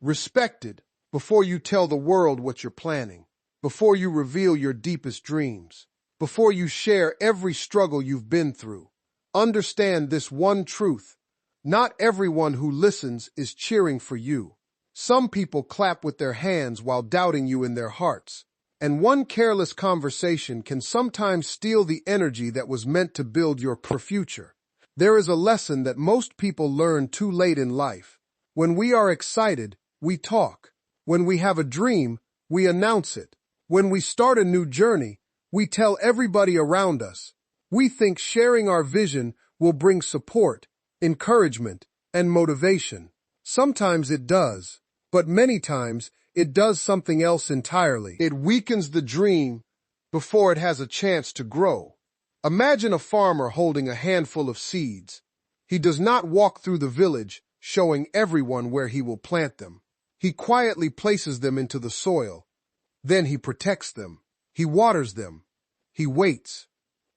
respected before you tell the world what you're planning, before you reveal your deepest dreams, before you share every struggle you've been through. Understand this one truth: not everyone who listens is cheering for you. Some people clap with their hands while doubting you in their hearts, and one careless conversation can sometimes steal the energy that was meant to build your future. There is a lesson that most people learn too late in life. When we are excited, we talk. When we have a dream, we announce it. When we start a new journey, we tell everybody around us. We think sharing our vision will bring support, encouragement, and motivation. Sometimes it does, but many times it does something else entirely. It weakens the dream before it has a chance to grow. Imagine a farmer holding a handful of seeds. He does not walk through the village showing everyone where he will plant them. He quietly places them into the soil. Then he protects them. He waters them. He waits.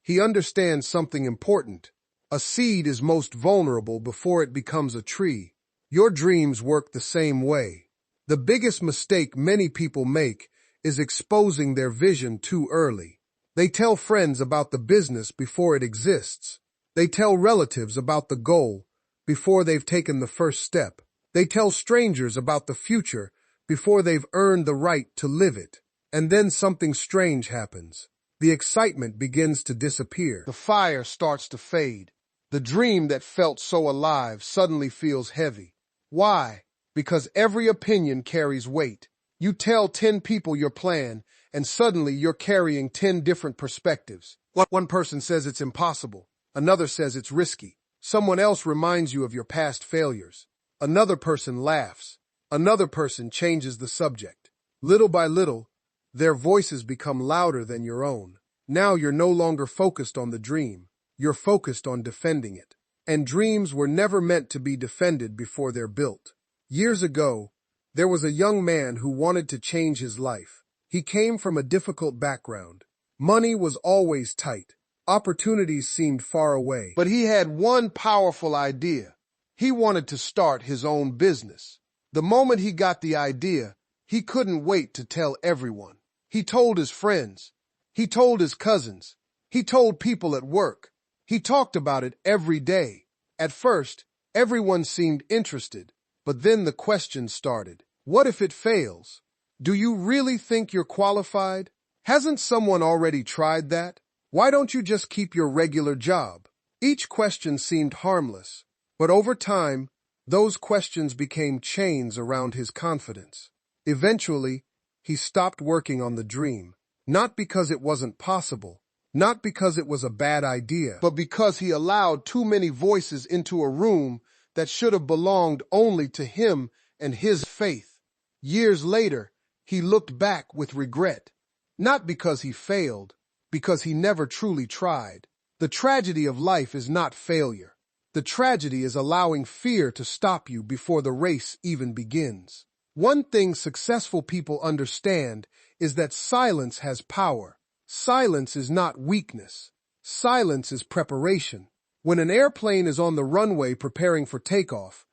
He understands something important. A seed is most vulnerable before it becomes a tree. Your dreams work the same way. The biggest mistake many people make is exposing their vision too early. They tell friends about the business before it exists. They tell relatives about the goal before they've taken the first step. They tell strangers about the future before they've earned the right to live it. And then something strange happens. The excitement begins to disappear. The fire starts to fade. The dream that felt so alive suddenly feels heavy. Why? Because every opinion carries weight. You tell 10 people your plan, and suddenly you're carrying 10 different perspectives. One person says it's impossible. Another says it's risky. Someone else reminds you of your past failures. Another person laughs. Another person changes the subject. Little by little, their voices become louder than your own. Now you're no longer focused on the dream. You're focused on defending it. And dreams were never meant to be defended before they're built. Years ago, there was a young man who wanted to change his life. He came from a difficult background. Money was always tight. Opportunities seemed far away. But he had one powerful idea. He wanted to start his own business. The moment he got the idea, he couldn't wait to tell everyone. He told his friends. He told his cousins. He told people at work. He talked about it every day. At first, everyone seemed interested, but then the question started. What if it fails? Do you really think you're qualified? Hasn't someone already tried that? Why don't you just keep your regular job? Each question seemed harmless, but over time, those questions became chains around his confidence. Eventually, he stopped working on the dream, not because it wasn't possible, not because it was a bad idea, but because he allowed too many voices into a room that should have belonged only to him and his faith. Years later, he looked back with regret, not because he failed, because he never truly tried. The tragedy of life is not failure. The tragedy is allowing fear to stop you before the race even begins. One thing successful people understand is that silence has power. Silence is not weakness. Silence is preparation. When an airplane is on the runway preparing for takeoff,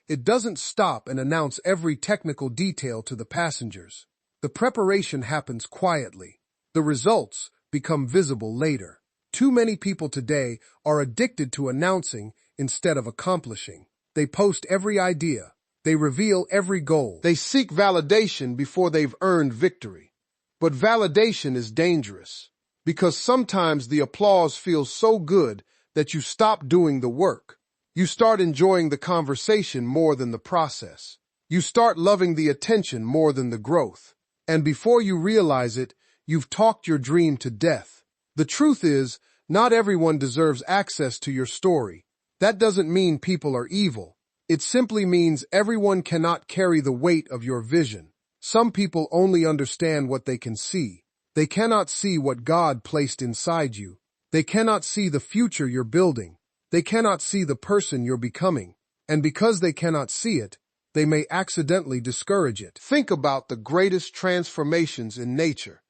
it doesn't stop and announce every technical detail to the passengers. The preparation happens quietly. The results become visible later. Too many people today are addicted to announcing instead of accomplishing. They post every idea. They reveal every goal. They seek validation before they've earned victory. But validation is dangerous because sometimes the applause feels so good that you stop doing the work. You start enjoying the conversation more than the process. You start loving the attention more than the growth. And before you realize it, you've talked your dream to death. The truth is, not everyone deserves access to your story. That doesn't mean people are evil. It simply means everyone cannot carry the weight of your vision. Some people only understand what they can see. They cannot see what God placed inside you. They cannot see the future you're building. They cannot see the person you're becoming. And because they cannot see it, they may accidentally discourage it. Think about the greatest transformations in nature.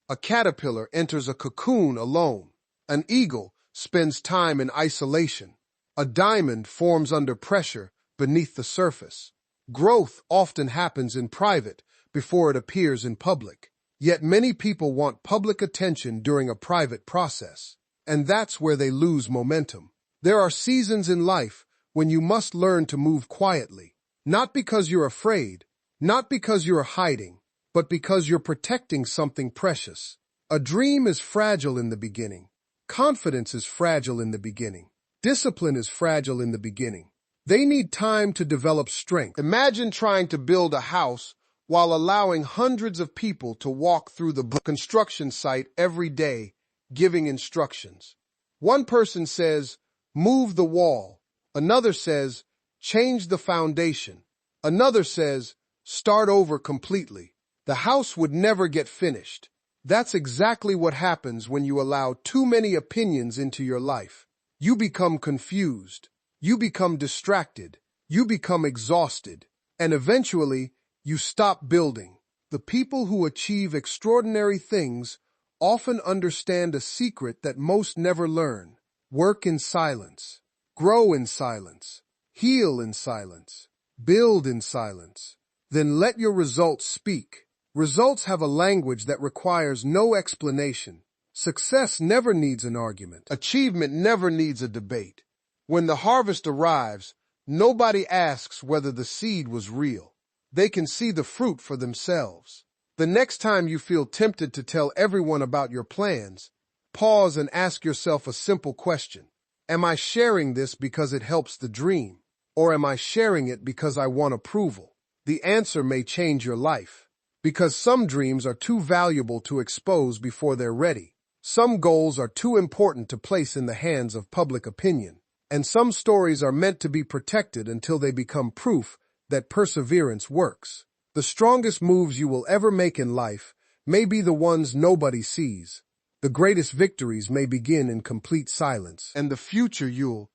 A caterpillar enters a cocoon alone. An eagle spends time in isolation. A diamond forms under pressure beneath the surface. Growth often happens in private before it appears in public. Yet many people want public attention during a private process, and that's where they lose momentum. There are seasons in life when you must learn to move quietly, not because you're afraid, not because you're hiding, but because you're protecting something precious. A dream is fragile in the beginning. Confidence is fragile in the beginning. Discipline is fragile in the beginning. They need time to develop strength. Imagine trying to build a house while allowing hundreds of people to walk through the construction site every day, giving instructions. One person says, "Move the wall." Another says, "Change the foundation." Another says, "Start over completely." The house would never get finished. That's exactly what happens when you allow too many opinions into your life. You become confused. You become distracted. You become exhausted. And eventually, you stop building. The people who achieve extraordinary things often understand a secret that most never learn. Work in silence. Grow in silence. Heal in silence. Build in silence. Then let your results speak. Results have a language that requires no explanation. Success never needs an argument. Achievement never needs a debate. When the harvest arrives, nobody asks whether the seed was real. They can see the fruit for themselves. The next time you feel tempted to tell everyone about your plans, pause and ask yourself a simple question. Am I sharing this because it helps the dream? Or am I sharing it because I want approval? The answer may change your life. Because some dreams are too valuable to expose before they're ready. Some goals are too important to place in the hands of public opinion. And some stories are meant to be protected until they become proof that perseverance works. The strongest moves you will ever make in life may be the ones nobody sees. The greatest victories may begin in complete silence. And the future you're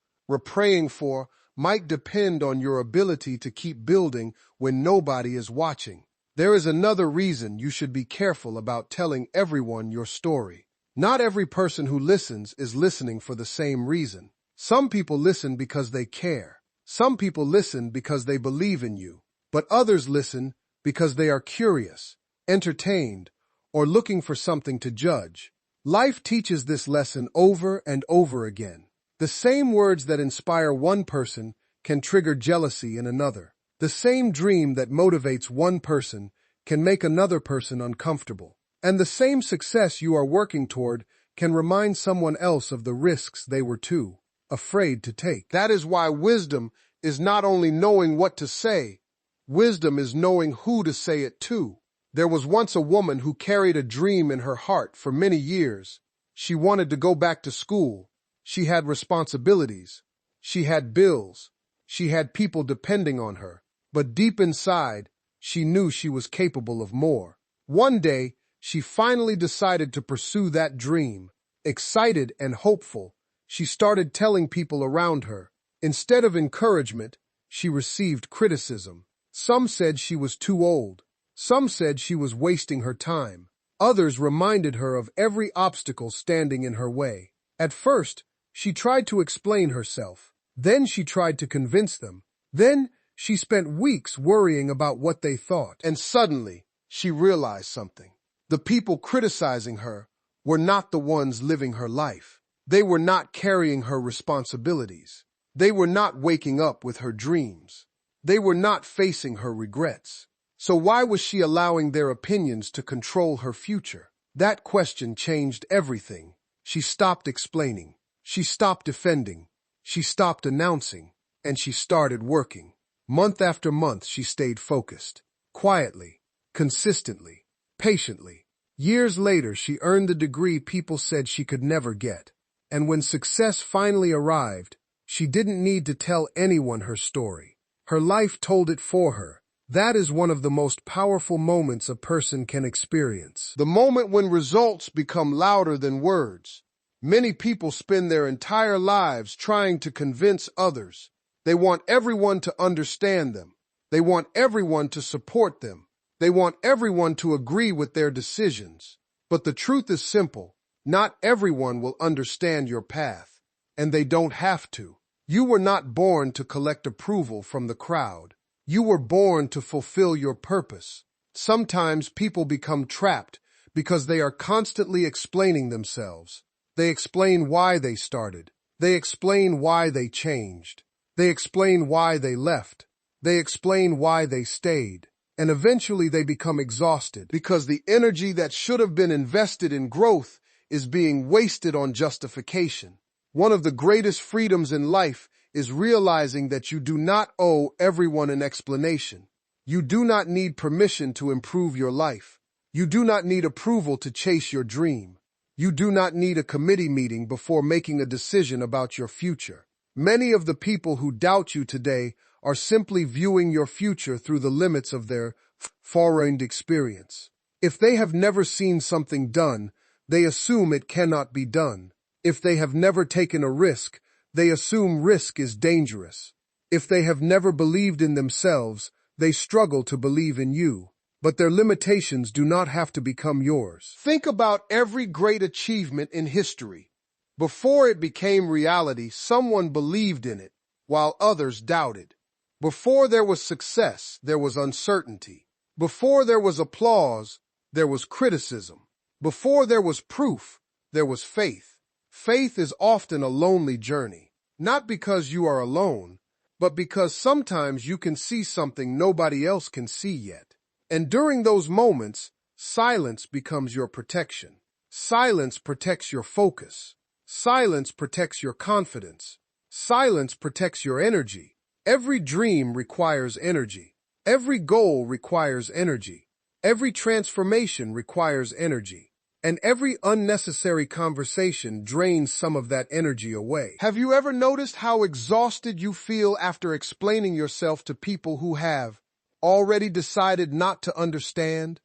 praying for might depend on your ability to keep building when nobody is watching. There is another reason you should be careful about telling everyone your story. Not every person who listens is listening for the same reason. Some people listen because they care. Some people listen because they believe in you. But others listen because they are curious, entertained, or looking for something to judge. Life teaches this lesson over and over again. The same words that inspire one person can trigger jealousy in another. The same dream that motivates one person can make another person uncomfortable. And the same success you are working toward can remind someone else of the risks they were too afraid to take. That is why wisdom is not only knowing what to say, wisdom is knowing who to say it to. There was once a woman who carried a dream in her heart for many years. She wanted to go back to school. She had responsibilities. She had bills. She had people depending on her. But deep inside, she knew she was capable of more. One day, she finally decided to pursue that dream. Excited and hopeful, she started telling people around her. Instead of encouragement, she received criticism. Some said she was too old. Some said she was wasting her time. Others reminded her of every obstacle standing in her way. At first, she tried to explain herself. Then she tried to convince them. Then she spent weeks worrying about what they thought. And suddenly, she realized something. The people criticizing her were not the ones living her life. They were not carrying her responsibilities. They were not waking up with her dreams. They were not facing her regrets. So why was she allowing their opinions to control her future? That question changed everything. She stopped explaining. She stopped defending. She stopped announcing. And she started working. Month after month, she stayed focused. Quietly, consistently, patiently. Years later, she earned the degree people said she could never get. And when success finally arrived, she didn't need to tell anyone her story. Her life told it for her. That is one of the most powerful moments a person can experience. The moment when results become louder than words. Many people spend their entire lives trying to convince others. They want everyone to understand them. They want everyone to support them. They want everyone to agree with their decisions. But the truth is simple. Not everyone will understand your path, and they don't have to. You were not born to collect approval from the crowd. You were born to fulfill your purpose. Sometimes people become trapped because they are constantly explaining themselves. They explain why they started. They explain why they changed. They explain why they left. They explain why they stayed. And eventually they become exhausted because the energy that should have been invested in growth is being wasted on justification. One of the greatest freedoms in life is realizing that you do not owe everyone an explanation. You do not need permission to improve your life. You do not need approval to chase your dream. You do not need a committee meeting before making a decision about your future. Many of the people who doubt you today are simply viewing your future through the limits of their foreign experience. If they have never seen something done, they assume it cannot be done. If they have never taken a risk, they assume risk is dangerous. If they have never believed in themselves, they struggle to believe in you. But their limitations do not have to become yours. Think about every great achievement in history. Before it became reality, someone believed in it, while others doubted. Before there was success, there was uncertainty. Before there was applause, there was criticism. Before there was proof, there was faith. Faith is often a lonely journey, not because you are alone, but because sometimes you can see something nobody else can see yet. And during those moments, silence becomes your protection. Silence protects your focus. Silence protects your confidence. Silence protects your energy. Every dream requires energy. Every goal requires energy. Every transformation requires energy. And every unnecessary conversation drains some of that energy away. Have you ever noticed how exhausted you feel after explaining yourself to people who have already decided not to understand?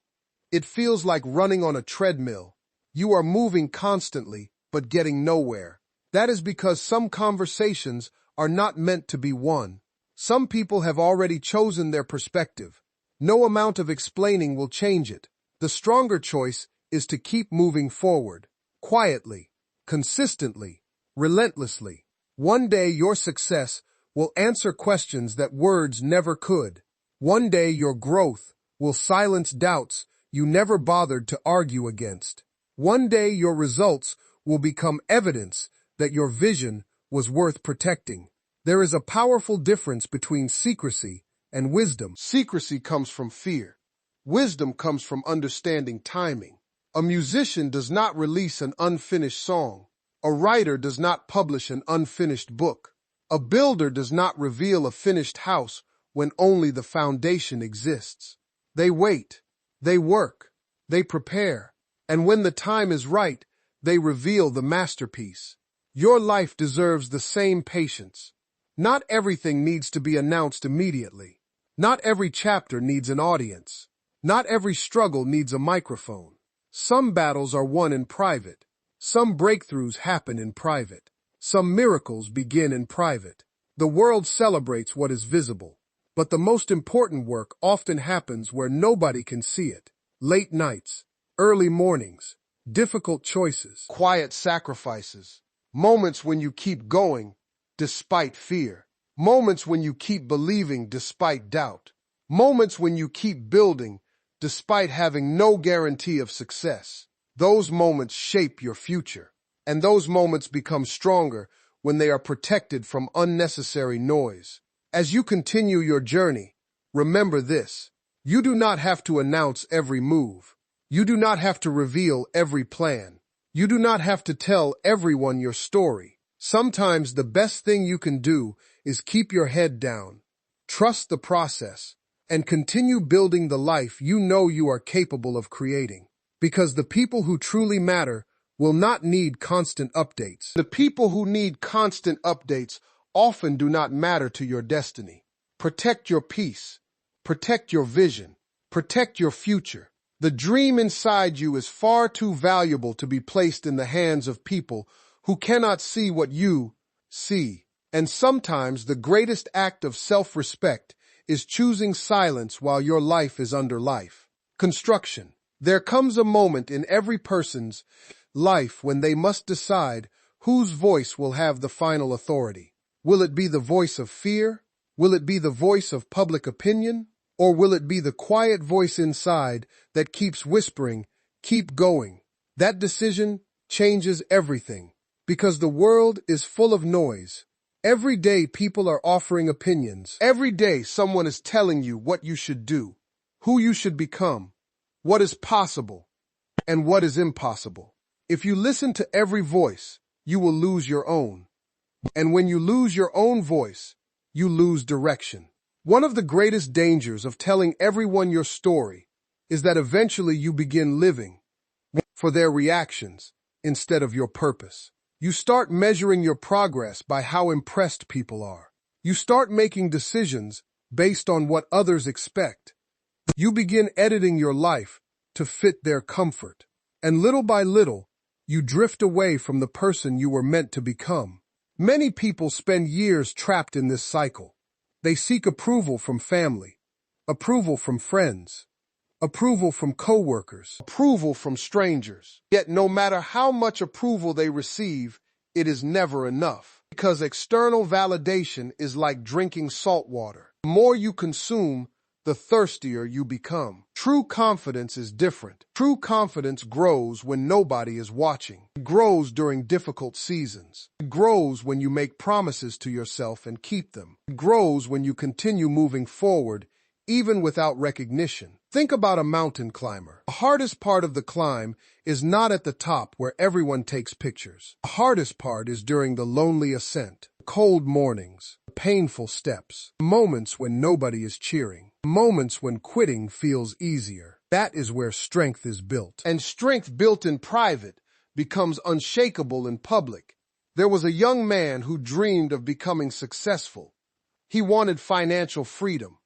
It feels like running on a treadmill. You are moving constantly, but getting nowhere. That is because some conversations are not meant to be won. Some people have already chosen their perspective. No amount of explaining will change it. The stronger choice is to keep moving forward, quietly, consistently, relentlessly. One day your success will answer questions that words never could. One day your growth will silence doubts you never bothered to argue against. One day your results will become evidence that your vision was worth protecting. There is a powerful difference between secrecy and wisdom. Secrecy comes from fear. Wisdom comes from understanding timing. A musician does not release an unfinished song. A writer does not publish an unfinished book. A builder does not reveal a finished house when only the foundation exists. They wait, they work, they prepare, and when the time is right, they reveal the masterpiece. Your life deserves the same patience. Not everything needs to be announced immediately. Not every chapter needs an audience. Not every struggle needs a microphone. Some battles are won in private. Some breakthroughs happen in private. Some miracles begin in private. The world celebrates what is visible, but the most important work often happens where nobody can see it. Late nights, early mornings, difficult choices, quiet sacrifices, moments when you keep going despite fear, moments when you keep believing despite doubt, moments when you keep building despite having no guarantee of success. Those moments shape your future, and those moments become stronger when they are protected from unnecessary noise. As you continue your journey, remember this: you do not have to announce every move. You do not have to reveal every plan. You do not have to tell everyone your story. Sometimes the best thing you can do is keep your head down, trust the process, and continue building the life you know you are capable of creating. Because the people who truly matter will not need constant updates. The people who need constant updates often do not matter to your destiny. Protect your peace. Protect your vision. Protect your future. The dream inside you is far too valuable to be placed in the hands of people who cannot see what you see. And sometimes the greatest act of self-respect is choosing silence while your life is under life. Construction. There comes a moment in every person's life when they must decide whose voice will have the final authority. Will it be the voice of fear? Will it be the voice of public opinion? Or will it be the quiet voice inside that keeps whispering, keep going? That decision changes everything, because the world is full of noise. Every day people are offering opinions. Every day someone is telling you what you should do, who you should become, what is possible, and what is impossible. If you listen to every voice, you will lose your own. And when you lose your own voice, you lose direction. One of the greatest dangers of telling everyone your story is that eventually you begin living for their reactions instead of your purpose. You start measuring your progress by how impressed people are. You start making decisions based on what others expect. You begin editing your life to fit their comfort. And little by little, you drift away from the person you were meant to become. Many people spend years trapped in this cycle. They seek approval from family, approval from friends, approval from coworkers, approval from strangers. Yet no matter how much approval they receive, it is never enough. Because external validation is like drinking salt water. The more you consume, the thirstier you become. True confidence is different. True confidence grows when nobody is watching. It grows during difficult seasons. It grows when you make promises to yourself and keep them. It grows when you continue moving forward, even without recognition. Think about a mountain climber. The hardest part of the climb is not at the top where everyone takes pictures. The hardest part is during the lonely ascent, the cold mornings, the painful steps, the moments when nobody is cheering, the moments when quitting feels easier. That is where strength is built. And strength built in private becomes unshakable in public. There was a young man who dreamed of becoming successful. He wanted financial freedom.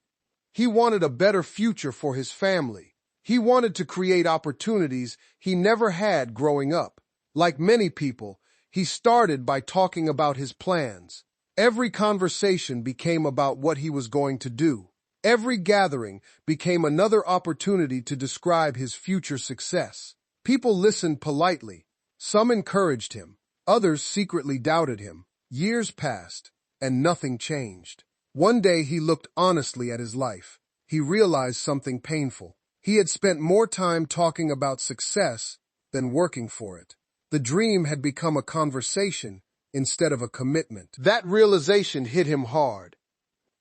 He wanted a better future for his family. He wanted to create opportunities he never had growing up. Like many people, he started by talking about his plans. Every conversation became about what he was going to do. Every gathering became another opportunity to describe his future success. People listened politely. Some encouraged him. Others secretly doubted him. Years passed, and nothing changed. One day he looked honestly at his life. He realized something painful. He had spent more time talking about success than working for it. The dream had become a conversation instead of a commitment. That realization hit him hard,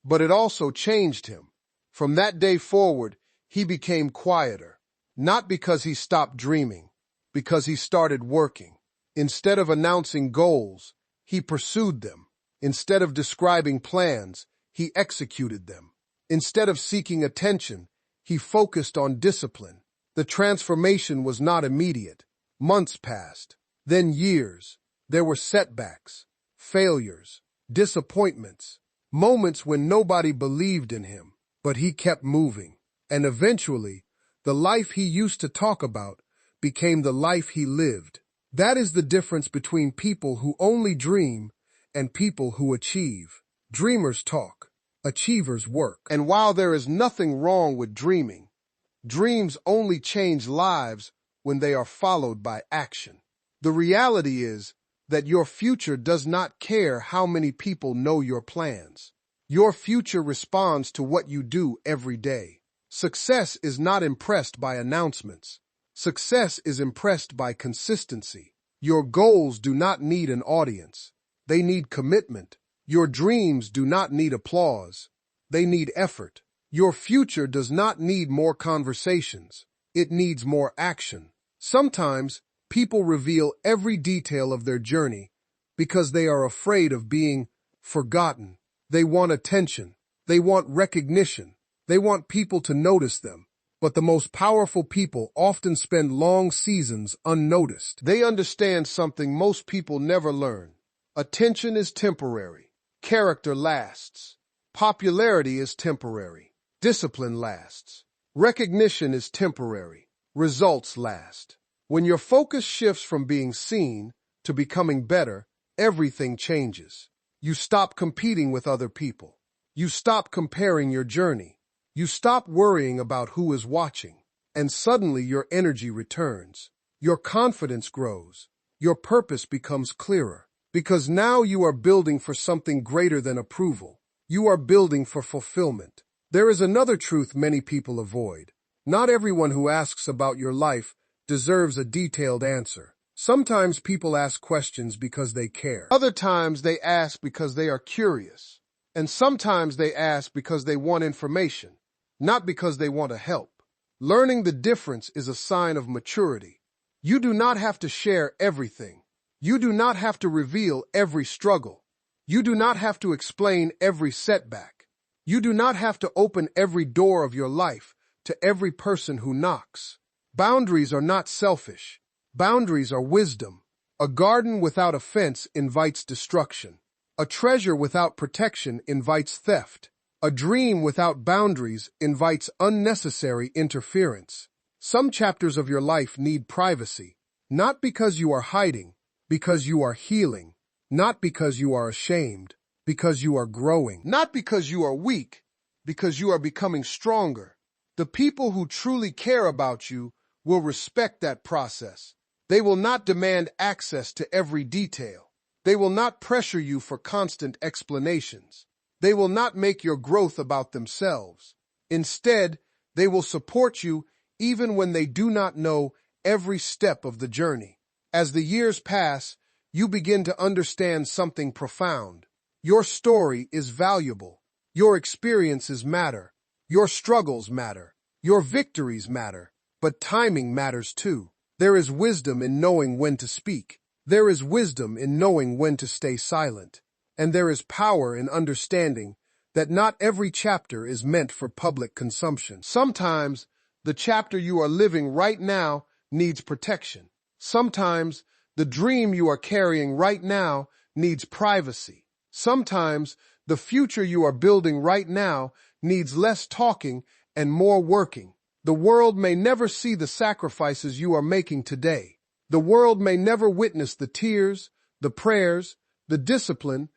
but it also changed him. From that day forward, he became quieter, not because he stopped dreaming, because he started working. Instead of announcing goals, he pursued them. Instead of describing plans, he executed them. Instead of seeking attention, he focused on discipline. The transformation was not immediate. Months passed, then years. There were setbacks, failures, disappointments, moments when nobody believed in him, but he kept moving. And eventually, the life he used to talk about became the life he lived. That is the difference between people who only dream and people who achieve. Dreamers talk. Achievers work. And while there is nothing wrong with dreaming, dreams only change lives when they are followed by action. The reality is that your future does not care how many people know your plans. Your future responds to what you do every day. Success is not impressed by announcements. Success is impressed by consistency. Your goals do not need an audience. They need commitment. Your dreams do not need applause. They need effort. Your future does not need more conversations. It needs more action. Sometimes people reveal every detail of their journey because they are afraid of being forgotten. They want attention. They want recognition. They want people to notice them. But the most powerful people often spend long seasons unnoticed. They understand something most people never learn. Attention is temporary. Character lasts. Popularity is temporary. Discipline lasts. Recognition is temporary. Results last. When your focus shifts from being seen to becoming better, everything changes. You stop competing with other people. You stop comparing your journey. You stop worrying about who is watching. And suddenly your energy returns. Your confidence grows. Your purpose becomes clearer. Because now you are building for something greater than approval. You are building for fulfillment. There is another truth many people avoid. Not everyone who asks about your life deserves a detailed answer. Sometimes people ask questions because they care. Other times they ask because they are curious. And sometimes they ask because they want information, not because they want to help. Learning the difference is a sign of maturity. You do not have to share everything. You do not have to reveal every struggle. You do not have to explain every setback. You do not have to open every door of your life to every person who knocks. Boundaries are not selfish. Boundaries are wisdom. A garden without a fence invites destruction. A treasure without protection invites theft. A dream without boundaries invites unnecessary interference. Some chapters of your life need privacy, not because you are hiding, because you are healing, not because you are ashamed, because you are growing, not because you are weak, because you are becoming stronger. The people who truly care about you will respect that process. They will not demand access to every detail. They will not pressure you for constant explanations. They will not make your growth about themselves. Instead, they will support you even when they do not know every step of the journey. As the years pass, you begin to understand something profound. Your story is valuable. Your experiences matter. Your struggles matter. Your victories matter. But timing matters too. There is wisdom in knowing when to speak. There is wisdom in knowing when to stay silent. And there is power in understanding that not every chapter is meant for public consumption. Sometimes the chapter you are living right now needs protection. Sometimes the dream you are carrying right now needs privacy. Sometimes the future you are building right now needs less talking and more working. The world may never see the sacrifices you are making today. The world may never witness the tears, the prayers, the discipline,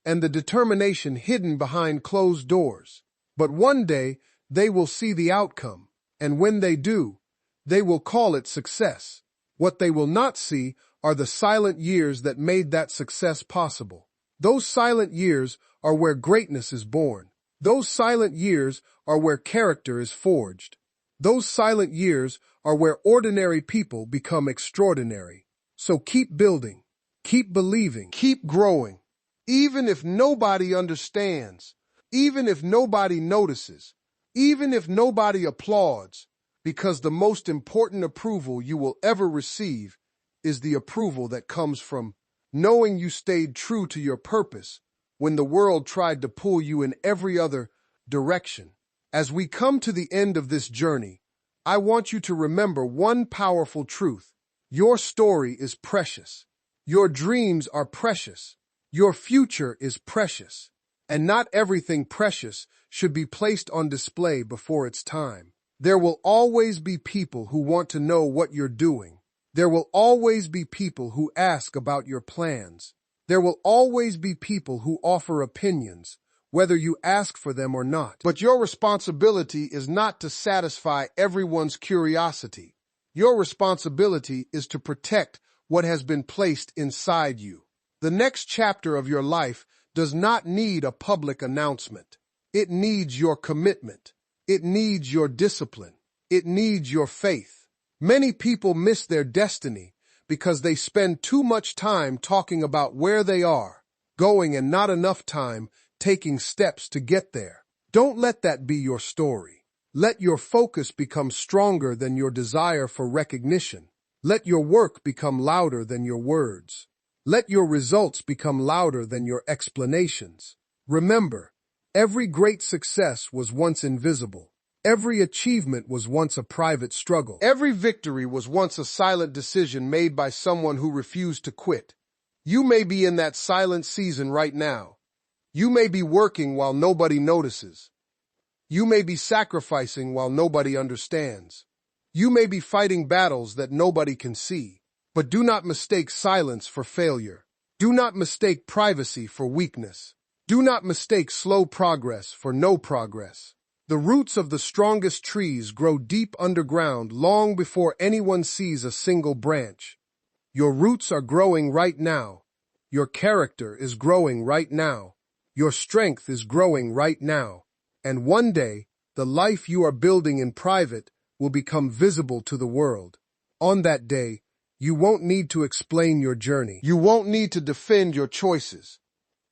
and the determination hidden behind closed doors. But one day, they will see the outcome, and when they do, they will call it success. What they will not see are the silent years that made that success possible. Those silent years are where greatness is born. Those silent years are where character is forged. Those silent years are where ordinary people become extraordinary. So keep building, keep believing, keep growing. Even if nobody understands, even if nobody notices, even if nobody applauds, because the most important approval you will ever receive is the approval that comes from knowing you stayed true to your purpose when the world tried to pull you in every other direction. As we come to the end of this journey, I want you to remember one powerful truth. Your story is precious. Your dreams are precious. Your future is precious. And not everything precious should be placed on display before its time. There will always be people who want to know what you're doing. There will always be people who ask about your plans. There will always be people who offer opinions, whether you ask for them or not. But your responsibility is not to satisfy everyone's curiosity. Your responsibility is to protect what has been placed inside you. The next chapter of your life does not need a public announcement. It needs your commitment. It needs your discipline. It needs your faith. Many people miss their destiny because they spend too much time talking about where they are going and not enough time taking steps to get there. Don't let that be your story. Let your focus become stronger than your desire for recognition. Let your work become louder than your words. Let your results become louder than your explanations. Remember, every great success was once invisible. Every achievement was once a private struggle. Every victory was once a silent decision made by someone who refused to quit. You may be in that silent season right now. You may be working while nobody notices. You may be sacrificing while nobody understands. You may be fighting battles that nobody can see. But do not mistake silence for failure. Do not mistake privacy for weakness. Do not mistake slow progress for no progress. The roots of the strongest trees grow deep underground long before anyone sees a single branch. Your roots are growing right now. Your character is growing right now. Your strength is growing right now, and one day, the life you are building in private will become visible to the world. On that day, you won't need to explain your journey. You won't need to defend your choices.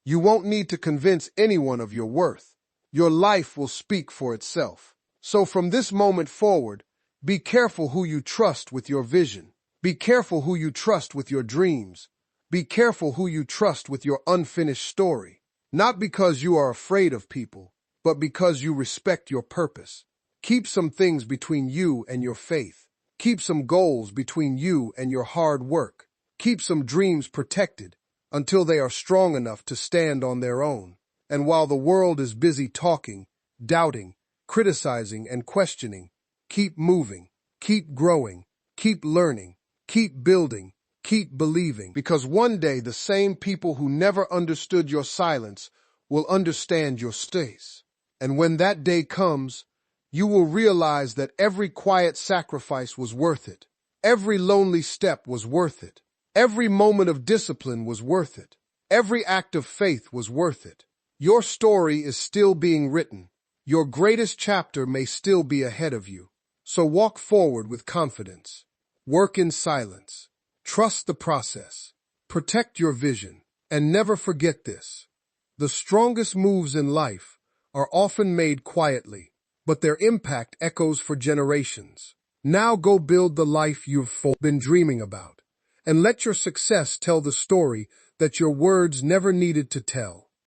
You won't need to convince anyone of your worth. Your life will speak for itself. So from this moment forward, be careful who you trust with your vision. Be careful who you trust with your dreams. Be careful who you trust with your unfinished story. Not because you are afraid of people, but because you respect your purpose. Keep some things between you and your faith. Keep some goals between you and your hard work. Keep some dreams protected until they are strong enough to stand on their own. And while the world is busy talking, doubting, criticizing, and questioning, keep moving, keep growing, keep learning, keep building, keep believing, because one day the same people who never understood your silence will understand your space. And when that day comes, you will realize that every quiet sacrifice was worth it. Every lonely step was worth it. Every moment of discipline was worth it. Every act of faith was worth it. Your story is still being written. Your greatest chapter may still be ahead of you. So walk forward with confidence. Work in silence. Trust the process. Protect your vision. And never forget this. The strongest moves in life are often made quietly, but their impact echoes for generations. Now go build the life you've been dreaming about, and let your success tell the story that your words never needed to tell.